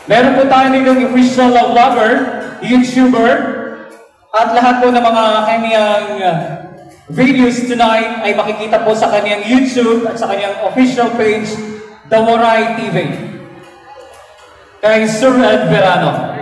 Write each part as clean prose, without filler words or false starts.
Meron po tayo ng official vlogger, YouTuber, at lahat po ng mga kanyang videos tonight ay makikita po sa kanyang YouTube at sa kanyang official page, The Moray TV. Kay Sir Ed Verano.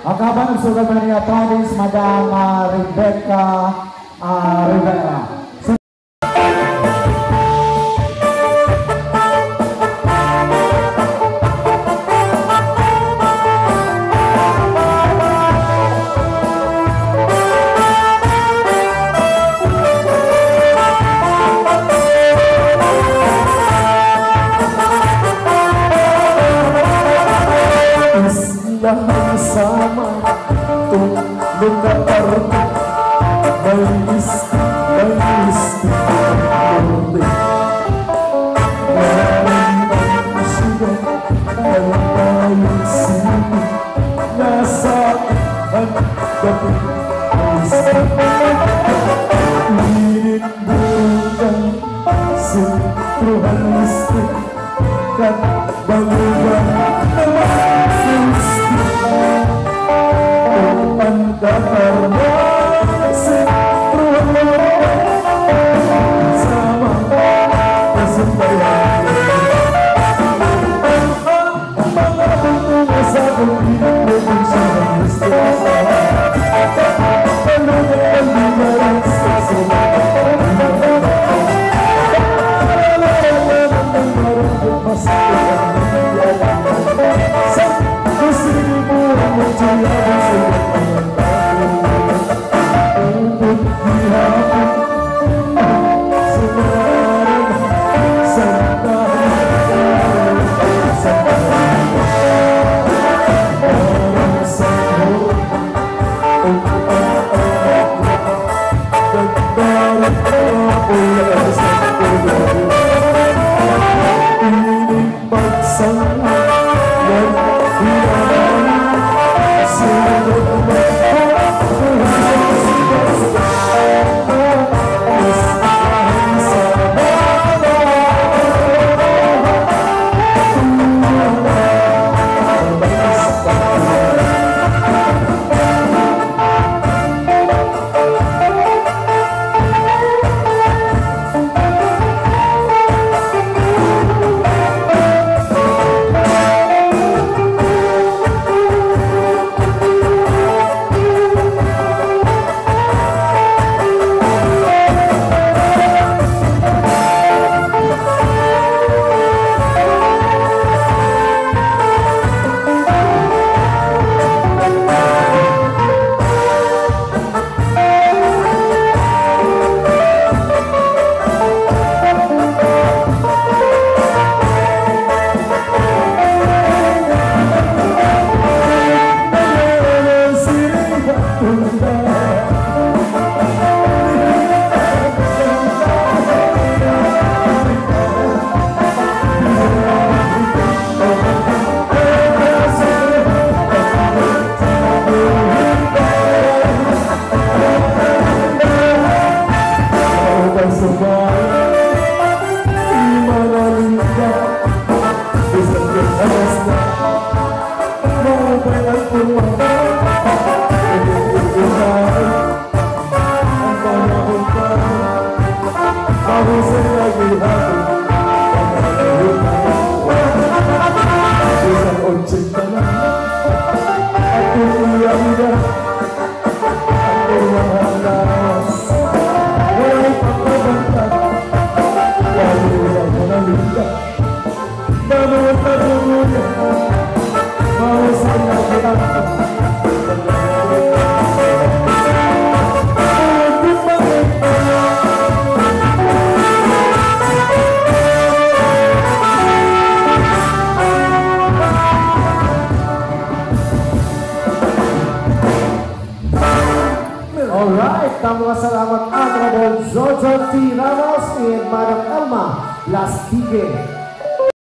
Akaban sudah Maria Province, Madam Rebecca Rivera. Sama tulong na parang may isti mundi Nararamdaman siya ang tayong sini Nasa ang gabi isti Inindugan sentruhan isti Kat balugan naman isti Karena sentruhan sama kesembahyang mga bunga sa kulit ng siyang gusto bayan di mana linda bisa berhasna mau bayar rumah untuk berjalan antara hutan aku selagi hati bisa cinta aku tiada aku malas mulai patah walau mana linda namun tak mudah mau saya berangkat Alright, kamu selamat Honorable Jojo T. Ramos and Madam Elma Lastige.